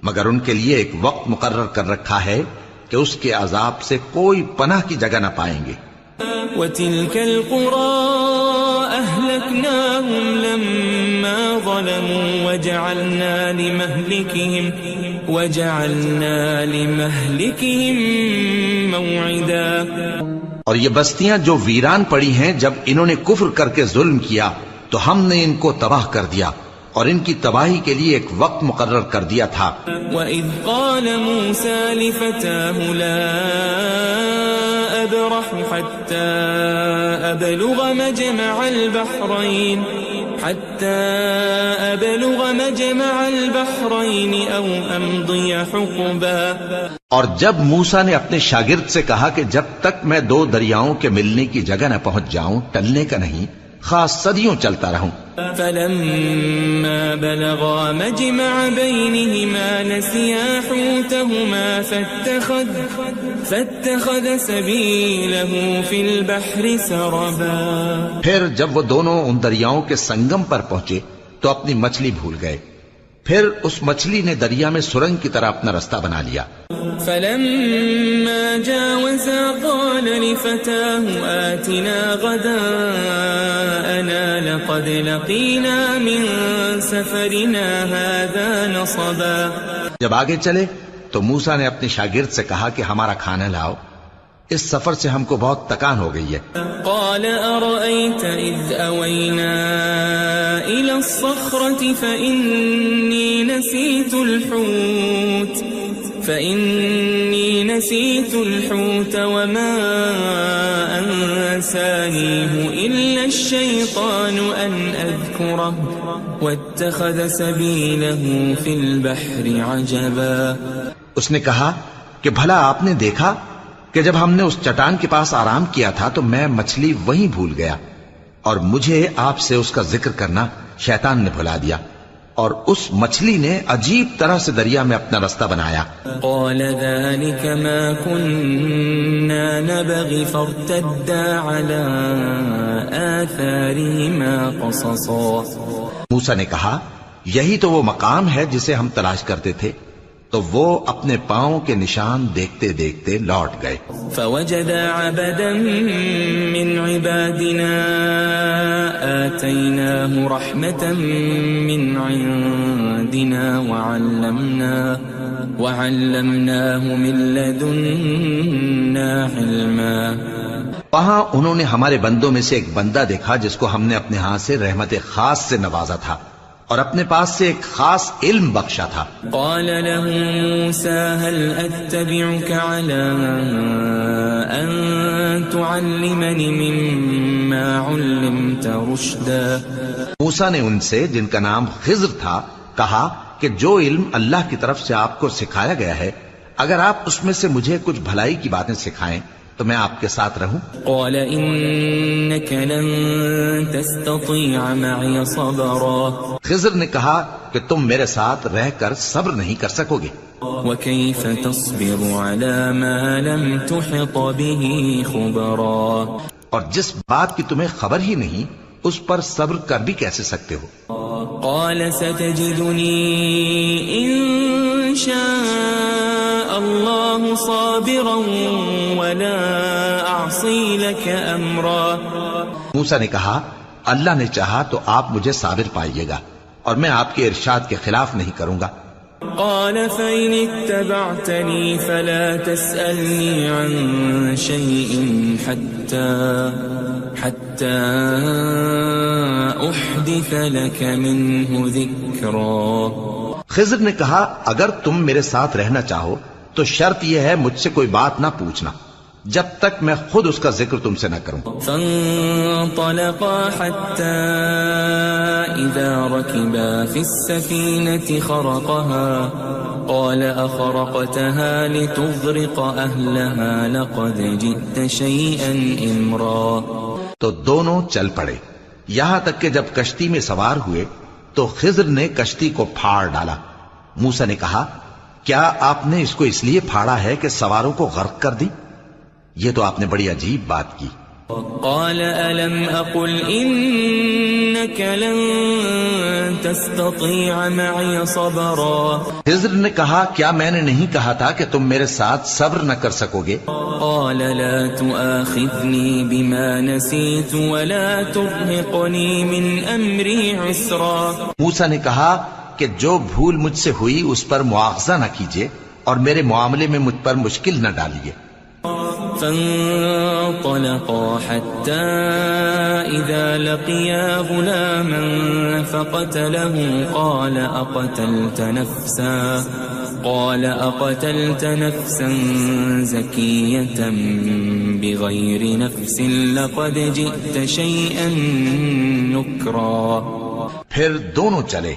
مگر ان کے لیے ایک وقت مقرر کر رکھا ہے کہ اس کے عذاب سے کوئی پناہ کی جگہ نہ پائیں گے. وَتِلْكَ الْقُرَىٰ أَهْلَكْنَاهُمْ لَمَّا ظَلَمُوا وَجَعَلْنَا لِمَهْلِكِهِمْ مَوْعِدًا. اور یہ بستیاں جو ویران پڑی ہیں جب انہوں نے کفر کر کے ظلم کیا تو ہم نے ان کو تباہ کر دیا اور ان کی تباہی کے لیے ایک وقت مقرر کر دیا تھا. وَإِذْ قَالَ مُوسَى لِفَتَاهُ لَا أَبْرَحُ حَتَّى أَبْلُغَ مَجْمَعَ الْبَحْرَيْنِ أَوْ أَمْضِيَ حُقُبًا. اور جب موسیٰ نے اپنے شاگرد سے کہا کہ جب تک میں دو دریاؤں کے ملنے کی جگہ نہ پہنچ جاؤں ٹلنے کا نہیں خاص صدیوں چلتا رہوں. فَلَمَّا بَلَغَا مَجْمَعَ بَيْنِهِمَا نَسِيَا حُوتَهُمَا فَاتَّخَذَ سَبِيلَهُ فِي الْبَحْرِ سَرَبًا. پھر جب وہ دونوں ان دریاؤں کے سنگم پر پہنچے تو اپنی مچھلی بھول گئے. پھر اس مچھلی نے دریا میں سرنگ کی طرح اپنا رستہ بنا لیا. فَلَمَّا جَاوَزَا قَالَ لِفَتَاهُ آتِنَا غَدَاءَنَا لَقَدْ لَقِينَا مِن سَفَرِنَا هَذَا نَصَبًا. جب آگے چلے تو موسیٰ نے اپنے شاگرد سے کہا کہ ہمارا کھانا لاؤ اس سفر سے ہم کو بہت تکان ہو گئی ہے. قال أرأيت إذ أوينا إلى الصخرة فإني نسيت الحوت وما أنسانيه إلا الشيطان أن أذكره واتخذ سبيله في البحر عجبا. اس نے کہا کہ بھلا آپ نے دیکھا کہ جب ہم نے اس چٹان کے پاس آرام کیا تھا تو میں مچھلی وہیں بھول گیا اور مجھے آپ سے اس کا ذکر کرنا شیطان نے بھلا دیا، اور اس مچھلی نے عجیب طرح سے دریا میں اپنا رستہ بنایا۔ قال ذلك ما كنا نبغي فارتدا على آثارهما قصصا۔ موسیٰ نے کہا یہی تو وہ مقام ہے جسے ہم تلاش کرتے تھے، تو وہ اپنے پاؤں کے نشان دیکھتے دیکھتے لوٹ گئے۔ فوجد عبدا من عبادنا آتيناه رحمة من عندنا وعلمناه من لدنا علما۔ وہاں انہوں نے ہمارے بندوں میں سے ایک بندہ دیکھا جس کو ہم نے اپنے ہاں سے رحمت خاص سے نوازا تھا اور اپنے پاس سے ایک خاص علم بخشا تھا۔ قال له موسى هل أتبعك على أن تعلمني مما علمت رشدا۔ موسیٰ نے ان سے، جن کا نام خضر تھا، کہا کہ جو علم اللہ کی طرف سے آپ کو سکھایا گیا ہے، اگر آپ اس میں سے مجھے کچھ بھلائی کی باتیں سکھائیں تو میں آپ کے ساتھ رہوں۔ قال إنك لن تستطيع معي صبرا۔ خضر نے کہا کہ تم میرے ساتھ رہ کر صبر نہیں کر سکو گے۔ وكيف تصبر على ما لم تحط به خبرا۔ اور جس بات کی تمہیں خبر ہی نہیں اس پر صبر کر بھی کیسے سکتے ہو؟ قال ستجدني إن شاء الله صابرا ولا أعصي لك أمرا۔ موسیٰ نے کہا اللہ نے چاہا تو آپ مجھے صابر پائیے گا اور میں آپ کے ارشاد کے خلاف نہیں کروں گا۔ قال فإن اتبعتني فلا تسألني عن شيء حتى أحدث لك منه ذكرا۔ خضر نے کہا اگر تم میرے ساتھ رہنا چاہو تو شرط یہ ہے مجھ سے کوئی بات نہ پوچھنا جب تک میں خود اس کا ذکر تم سے نہ کروں۔ فانطلقا حتى إذا ركبا في السفينة خرقها قال أخرقتها لتغرق أهلها لقد جئت شيئا إمرا۔ تو دونوں چل پڑے، یہاں تک کہ جب کشتی میں سوار ہوئے تو خضر نے کشتی کو پھاڑ ڈالا۔ موسیٰ نے کہا کیا آپ نے اس کو اس لیے پھاڑا ہے کہ سواروں کو غرق کر دی؟ یہ تو آپ نے بڑی عجیب بات کی۔ قال ألم أقل إنك لن تستطيع معي صبرا۔ خضر نے کہا کیا میں نے نہیں کہا تھا کہ تم میرے ساتھ صبر نہ کر سکو گے؟ قال لا تؤاخذني بما نسيت ولا ترهقني من أمري عسرا۔ موسیٰ نے کہا کہ جو بھول مجھ سے ہوئی اس پر مواخذہ نہ کیجیے اور میرے معاملے میں مجھ پر مشکل نہ ڈالیے۔ فانطلقا حتى إذا لقيا غلاما فقتله قال أقتلت نفسا زكية بغير نفس لقد جئت شيئا نكرا۔ پھر دونوں چلے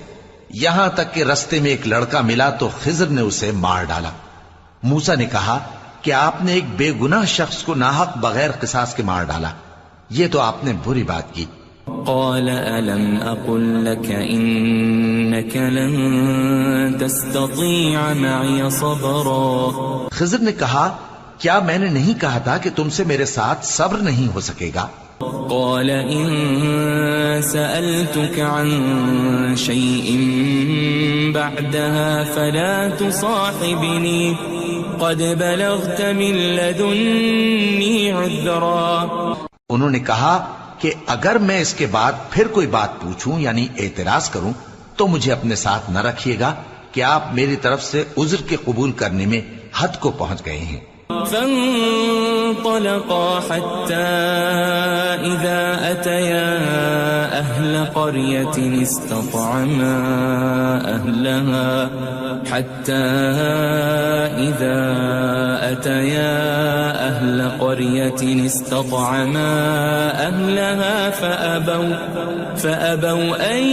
یہاں تک کہ رستے میں ایک لڑکا ملا تو خضر نے اسے مار ڈالا۔ موسیٰ نے کہا کہ آپ نے ایک بے گناہ شخص کو ناحق بغیر قصاص کے مار ڈالا، یہ تو آپ نے بری بات کی۔ قال ألم أقل لك إنك لن تستطيع معي صبرا۔ خضر نے کہا کیا میں نے نہیں کہا تھا کہ تم سے میرے ساتھ صبر نہیں ہو سکے گا؟ قال إن سألتك عن شيء بعدها فلا تصاحبني قد بلغت من لدني عذرا۔ انہوں نے کہا کہ اگر میں اس کے بعد پھر کوئی بات پوچھوں یعنی اعتراض کروں تو مجھے اپنے ساتھ نہ رکھیے گا کہ آپ میری طرف سے عذر کے قبول کرنے میں حد کو پہنچ گئے ہیں۔ فانطلقا حتى إذا أتيا أهل قرية استطعما أهلها فأبوا أن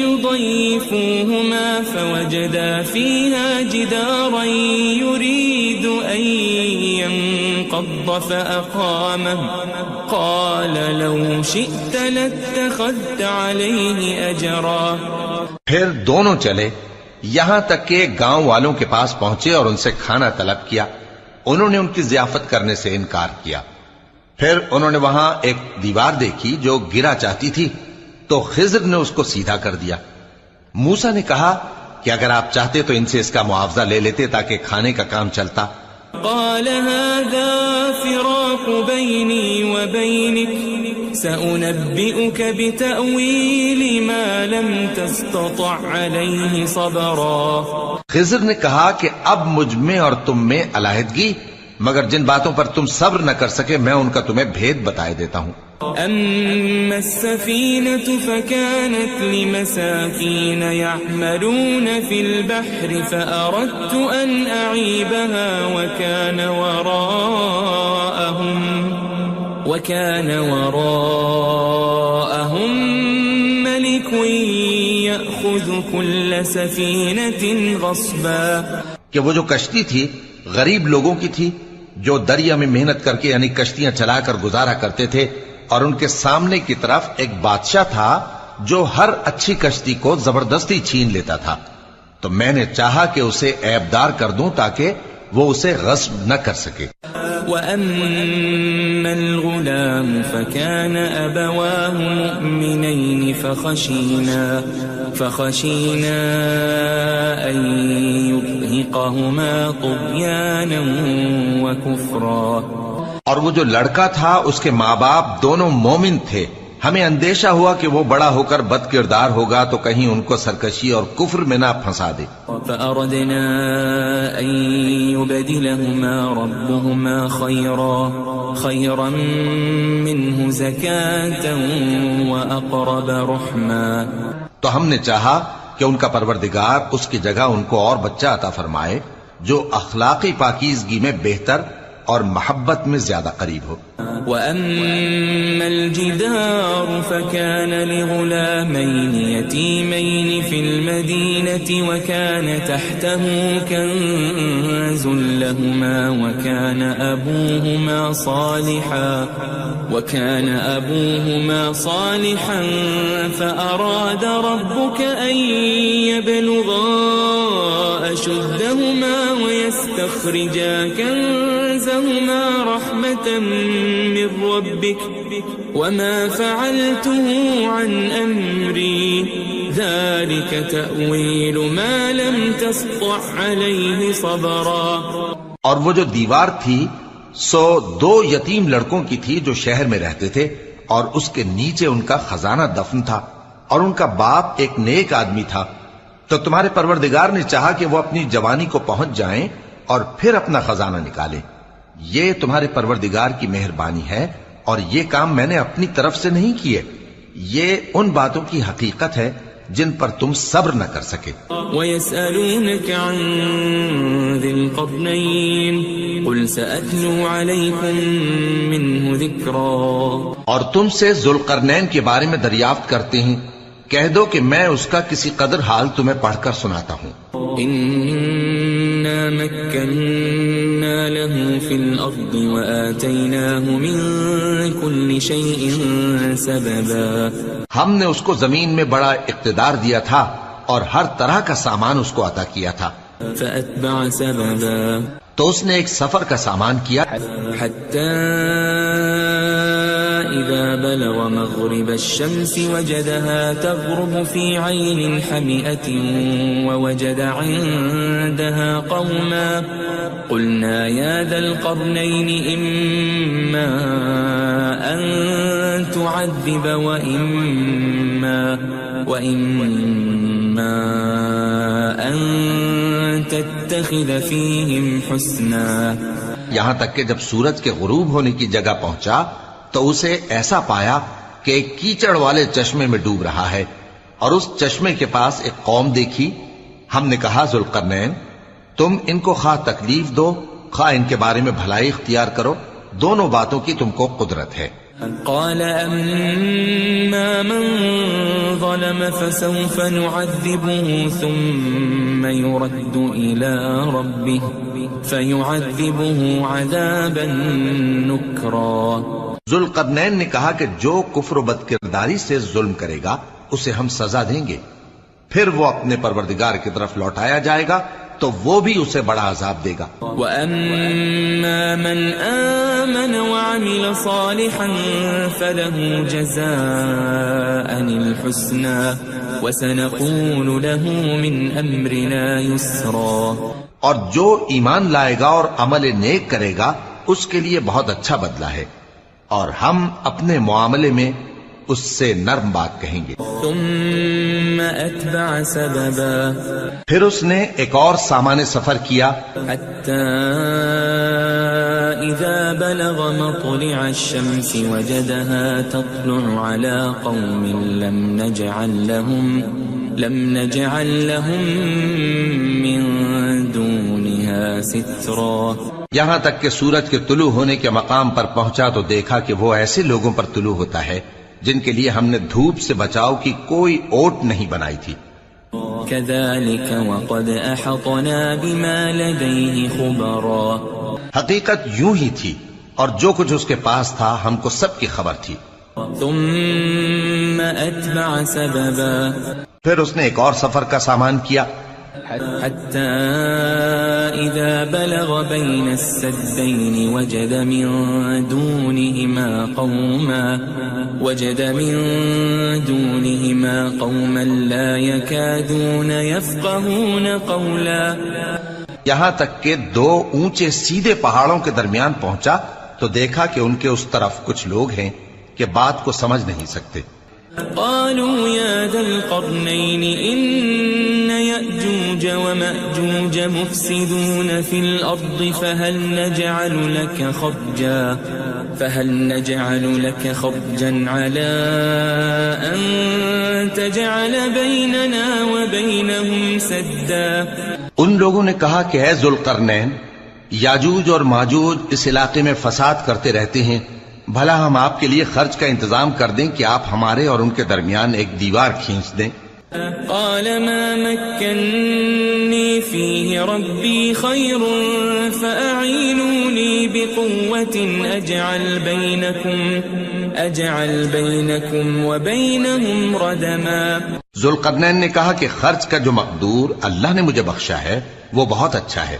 يضيفوهما فوجدا فيها جدارا يريد أن انقض فأقامه قال لو شئت لاتخذت عليه أجرا. پھر دونوں چلے یہاں تک کہ گاؤں والوں کے پاس پہنچے اور ان سے کھانا طلب کیا. انہوں نے ان کی ضیافت کرنے سے انکار کیا. پھر انہوں نے وہاں ایک دیوار دیکھی جو گرا چاہتی تھی تو خضر نے اس کو سیدھا کر دیا. موسیٰ نے کہا کہ اگر آپ چاہتے تو ان سے اس کا معاوضہ لے لیتے تاکہ کھانے کا کام چلتا. قال هذا فراق بيني وبينك سأنبئك بتأويل ما لم تستطع عليه صبرا. خضر نے کہا کہ اب مجھ میں اور تم میں علیحدگی، مگر جن باتوں پر تم صبر نہ کر سکے میں ان کا تمہیں بھید بتائے دیتا ہوں. أما السفينة فكانت لمساكين يعملون في البحر فأردت أن أعيبها وكان وراءهم ملك يأخذ كل سفينة غصبا. کہ وہ جو کشتی تھی غریب لوگوں کی تھی جو دریا میں محنت کر کے یعنی کشتیاں چلا کر گزارا کرتے تھے، اور ان کے سامنے کی طرف ایک بادشاہ تھا جو ہر اچھی کشتی کو زبردستی چھین لیتا تھا. تو میں نے چاہا کہ اسے عیبدار کر دوں تاکہ وہ اسے غصب نہ کر سکے. وَأَمَّا الْغُلَامُ فَكَانَ أَبَوَاهُ مُؤْمِنَيْنِ فَخَشِينَا أَن يُرْهِقَهُمَا طُغْيَانًا وَكُفْرًا. اور وہ جو لڑکا تھا اس کے ماں باپ دونوں مومن تھے، ہمیں اندیشہ ہوا کہ وہ بڑا ہو کر بد کردار ہوگا تو کہیں ان کو سرکشی اور کفر میں نہ پھنسا دے. فأردنا أن يبدلهما ربهما خيرا منه زكاة وأقرب رحما. تو ہم نے چاہا کہ ان کا پروردگار اس کی جگہ ان کو اور بچہ عطا فرمائے جو اخلاقی پاکیزگی میں بہتر اور محبت میں زیادہ قریب ہو. وَأَمَّا الْجِدَارُ فَكَانَ لِغُلَامَيْنِ يَتِيمَيْنِ فِي الْمَدِينَةِ وَكَانَ تَحْتَهُ كَنْزٌ لَهُمَا وَكَانَ أَبُوهُمَا صَالِحًا فَأَرَادَ رَبُّكَ أَن يَبْلُغَا أَشُدَّهُمَا وَيَسْتَخْرِجَا كَنزَهُمَا رَحْمَةً من ربك وما فعلته عن أمري ذلك تأويل ما لم تسطع عليه صبرا. اور وہ جو دیوار تھی سو 2 یتیم لڑکوں کی تھی جو شہر میں رہتے تھے، اور اس کے نیچے ان کا خزانہ دفن تھا، اور ان کا باپ ایک نیک آدمی تھا. تو تمہارے پروردگار نے چاہا کہ وہ اپنی جوانی کو پہنچ جائیں اور پھر اپنا خزانہ نکالے. یہ تمہارے پروردگار کی مہربانی ہے اور یہ کام میں نے اپنی طرف سے نہیں کیے. یہ ان باتوں کی حقیقت ہے جن پر تم صبر نہ کر سکے. وَيَسْأَلُونَكَ عَنْ ذِي الْقَرْنَيْنِ قُلْ سَأَتْلُو عَلَيْكُمْ مِنْهُ ذِكْرًا. اور تم سے ذوالقرنین کے بارے میں دریافت کرتے ہیں، کہہ دو کہ میں اس کا کسی قدر حال تمہیں پڑھ کر سناتا ہوں. إِنَّا مَكَّنَّا لَهُ فِي الْأَرْضِ وَآتَيْنَاهُ مِنْ كُلِّ شَيْءٍ سَبَبًا. ہم نے اس کو زمین میں بڑا اقتدار دیا تھا اور ہر طرح کا سامان اس کو عطا کیا تھا. فَأَتْبَعَ سَبَبًا. تو اس نے ایک سفر کا سامان کیا حَتَّى إِذَا بَلَغَ مَغْرِبَ الشَّمْسِ وَجَدَهَا تَغْرُبُ فِي عَيْنٍ حَمِئَةٍ وَوَجَدَ عِندَهَا قَوْمًا قُلْنَا يَا ذَا الْقَرْنَيْنِ إِمَّا أَن تُعَذِّبَ وَإِمَّا أَن تَتَّخِذَ فِيهِمْ حُسْنًا. یہاں تک کہ جب سورج کے غروب ہونے کی جگہ پہنچا تو اسے ایسا پایا کہ ایک کیچڑ والے چشمے میں ڈوب رہا ہے، اور اس چشمے کے پاس ایک قوم دیکھی. ہم نے کہا ذوالقرنین تم ان کو خواہ تکلیف دو خواہ ان کے بارے میں بھلائی اختیار کرو، دونوں باتوں کی تم کو قدرت ہے. قال أما من ظلم فسوف نعذبه ثم يرد إلى ربه فيعذبه عذابا نكرا. ذوالقرنین نے کہا کہ جو کفر و بد کرداری سے ظلم کرے گا اسے ہم سزا دیں گے، پھر وہ اپنے پروردگار کی طرف لوٹایا جائے گا تو وہ بھی اسے بڑا عذاب دے گا. وَأَمَّا مَنْ آمَنَ وَعَمِلَ صَالِحًا فَلَهُ جَزَاءً الْحُسْنَى وَسَنَقُولُ لَهُ مِنْ أَمْرِنَا يُسْرًا. اور جو ایمان لائے گا اور عمل نیک کرے گا اس کے لیے بہت اچھا بدلہ ہے، اور ہم اپنے معاملے میں اس سے نرم بات کہیں گے. ثم أتبع سببا. پھر اس نے ایک اور سامان سفر کیا حتى إذا بلغ مطلع الشمس وجدها تطلع على قوم لم نجعل لهم من دونها سترا. یہاں تک کہ سورج کے طلوع ہونے کے مقام پر پہنچا تو دیکھا کہ وہ ایسے لوگوں پر طلوع ہوتا ہے جن کے لیے ہم نے دھوپ سے بچاؤ کی کوئی اوٹ نہیں بنائی تھی. كذلك وقد أحطنا بما لديه خبرا. حقیقت یوں ہی تھی اور جو کچھ اس کے پاس تھا ہم کو سب کی خبر تھی. ثم أتبع سببا. پھر اس نے ایک اور سفر کا سامان کیا حتى إذا بلغ بين السدين وجد من دونهما قوما لا يكادون يفقهون قولا. یہاں تک کہ دو اونچے سیدھے پہاڑوں کے درمیان پہنچا تو دیکھا کہ ان کے اس طرف کچھ لوگ ہیں کہ بات کو سمجھ نہیں سکتے. قالوا يا ذا القرنين إن يأجوج ومأجوج مفسدون في الأرض فهل نجعل لك خرجا على أن تجعل بيننا وبينهم سدا. ان لوگوں نے کہا کہ اے ذوالقرنین، یاجوج اور ماجوج اس علاقے میں فساد کرتے رہتے ہیں، بھلا ہم آپ کے لیے خرچ کا انتظام کر دیں کہ آپ ہمارے اور ان کے درمیان ایک دیوار کھینچ دیں. قال ما مكنني فيه ربي خير فأعينوني بقوة أجعل بينكم وبينهم ردما. ذوالقرنین نے کہا کہ خرچ کا جو مقدور اللہ نے مجھے بخشا ہے وہ بہت اچھا ہے،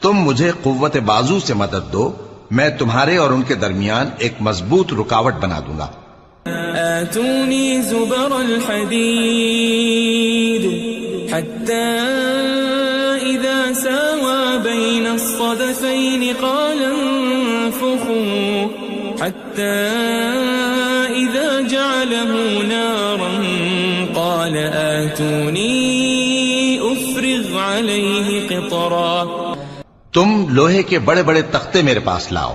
تم مجھے قوت بازو سے مدد دو، میں تمہارے اور ان کے درمیان ایک مضبوط رکاوٹ بنا دوں گا. آتوني زبر الحديد حتى إذا ساوى بين الصدفين قال انفخوا حتى إذا جعله نارا قال آتوني أفرغ عليه قطرا. تم لوہے کے بڑے بڑے تختے میرے پاس لاؤ.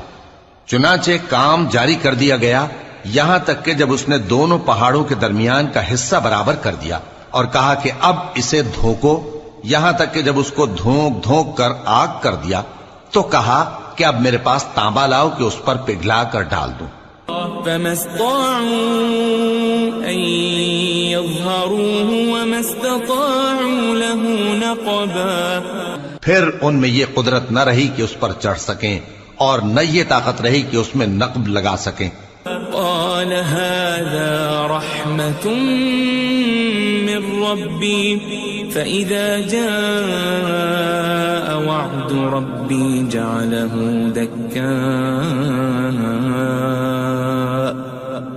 چنانچہ کام جاری کر دیا گیا یہاں تک کہ جب اس نے دونوں پہاڑوں کے درمیان کا حصہ برابر کر دیا اور کہا کہ اب اسے دھوکو، یہاں تک کہ جب اس کو دھونک دھونک کر آگ کر دیا تو کہا کہ اب میرے پاس تانبا لاؤ کہ اس پر پگھلا کر ڈال دوں. فما استطاعوا أن يظهروه وما استطاعوا له نقبا. پھر ان میں یہ قدرت نہ رہی کہ اس پر چڑھ سکیں اور نہ یہ طاقت رہی کہ اس میں نقب لگا سکیں. قال هذا رحمة من ربي فإذا جاء وعد ربي جعله دكا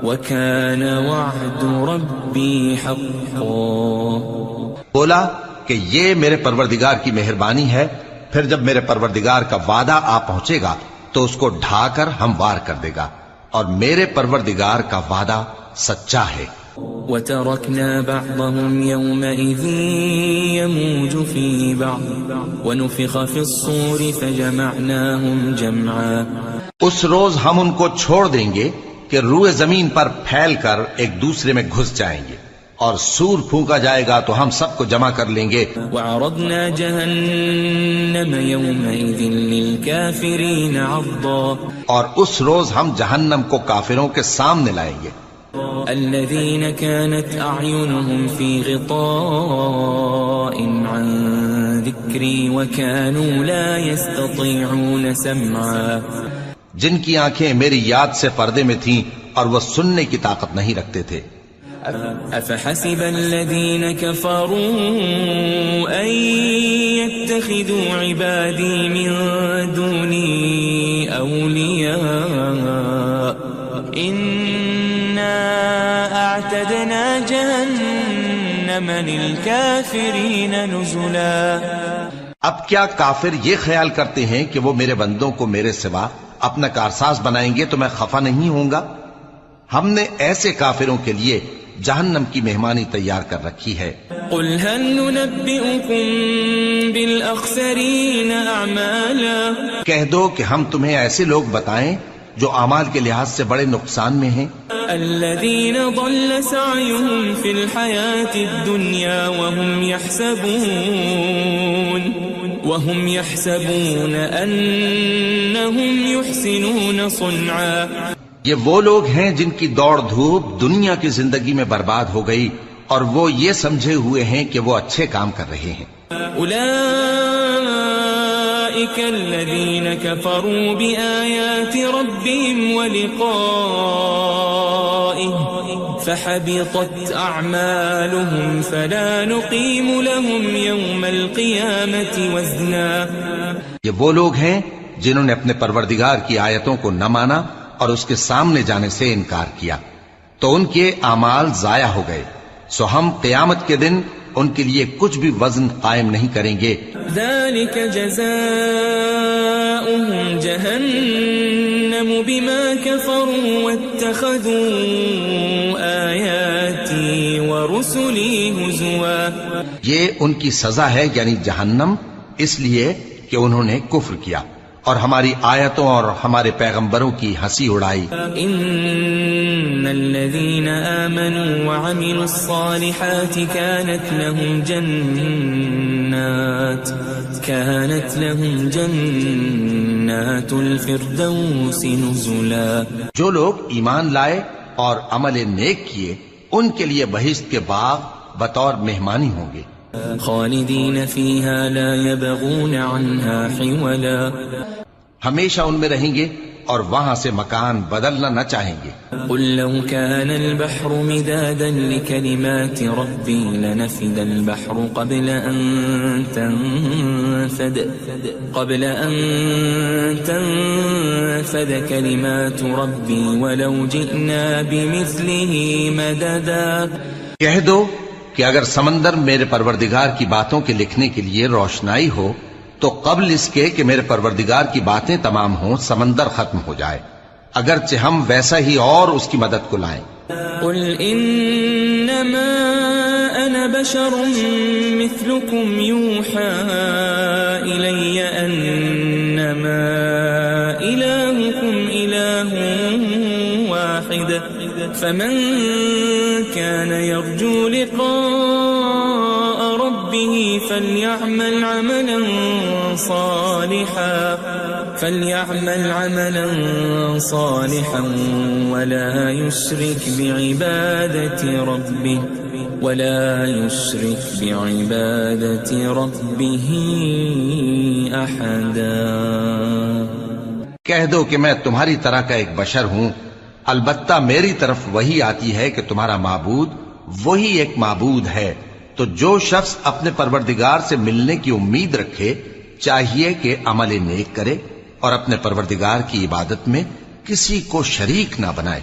وكان وعد ربي حقا. بولا کہ یہ میرے پروردگار کی مہربانی ہے، پھر جب میرے پروردگار کا وعدہ آ پہنچے گا تو اس کو ڈھا کر ہموار کر دے گا، اور میرے پروردگار کا وعدہ سچا ہے. وَتَرَكْنَا بَعْضَهُمْ يَوْمَئِذٍ يَمُوجُ فِي بَعْضٍ وَنُفِخَ فِي الصُّورِ فَجَمَعْنَاهُمْ جَمْعًا. اس روز ہم ان کو چھوڑ دیں گے کہ روئے زمین پر پھیل کر ایک دوسرے میں گھس جائیں گے، اور سور پھونکا جائے گا تو ہم سب کو جمع کر لیں گے. وعرضنا جهنم يومئذ للكافرين عرضا اور اس روز ہم جہنم کو کافروں کے سامنے لائیں گے. الذين كانت أعينهم في غطاء عن ذكري وكانوا لا يستطيعون سمعا جن کی آنکھیں میری یاد سے پردے میں تھیں اور وہ سننے کی طاقت نہیں رکھتے تھے. أفحسب الذين كفروا أن يتخذوا عبادي من دوني أولياء إنا أعتدنا جهنم للكافرين نزلا. اب کیا کافر یہ خیال کرتے ہیں کہ وہ میرے بندوں کو میرے سوا اپنا کارساز بنائیں گے تو میں خفا نہیں ہوں گا؟ ہم نے ایسے کافروں کے لیے جہنم کی مہمانی تیار کر رکھی ہے. قل هل ننبئكم بالأخسرين أعمالا کہہ دو کہ ہم تمہیں ایسے لوگ بتائیں جو اعمال کے لحاظ سے بڑے نقصان میں ہیں. الذين ضل سعيهم في الحياة الدنيا وهم يحسبون أنهم يحسنون صنعا. یہ وہ لوگ ہیں جن کی دوڑ دھوپ دنیا کی زندگی میں برباد ہو گئی اور وہ یہ سمجھے ہوئے ہیں کہ وہ اچھے کام کر رہے ہیں. أولئك الذين كفروا بآيات ربهم ولقائه فحبطت أعمالهم فلا نقيم لهم يوم القيامة وزنا. یہ وہ لوگ ہیں جنہوں نے اپنے پروردگار کی آیتوں کو نہ مانا اور اس کے سامنے جانے سے انکار کیا تو ان کے اعمال ضائع ہو گئے، سو ہم قیامت کے دن ان کے لیے کچھ بھی وزن قائم نہیں کریں گے. ذلك جزاؤهم جهنم بما كفروا واتخذوا آياتي ورسلي هزوا. یہ ان کی سزا ہے یعنی جہنم، اس لیے کہ انہوں نے کفر کیا اور ہماری آیتوں اور ہمارے پیغمبروں کی ہنسی اڑائی. ان الذين آمنوا وعملوا الصالحات كانت لهم جنات الفردوس نزلا. جو لوگ ایمان لائے اور عمل نیک کیے ان کے لیے بہشت کے باغ بطور مہمانی ہوں گے. خالدین فیہا لا یبغون عنہا حولا. ہمیشہ ان میں رہیں گے اور وہاں سے مکان بدلنا نہ چاہیں گے. قل لو كان البحر مدادا لكلمات ربي لنفد البحر قبل أن تنفد كلمات ربي ولو جئنا بمثله مددا. کہہ دو کہ اگر سمندر میرے پروردگار کی باتوں کے لکھنے کے لیے روشنائی ہو تو قبل اس کے کہ میرے پروردگار کی باتیں تمام ہوں سمندر ختم ہو جائے، اگرچہ ہم ویسا ہی اور اس کی مدد کو لائیں. قل انما انا بشر مثلكم يوحى الي انما الهكم اله واحد فمن كان يرجو لقاء ربه فليعمل عملا صالحا ولا يشرك بعبادة ربه أحدا. کہہ دو کہ میں تمہاری طرح کا ایک بشر ہوں، البتہ میری طرف وہی آتی ہے کہ تمہارا معبود وہی ایک معبود ہے. تو جو شخص اپنے پروردگار سے ملنے کی امید رکھے چاہیے کہ عمل نیک کرے اور اپنے پروردگار کی عبادت میں کسی کو شریک نہ بنائے.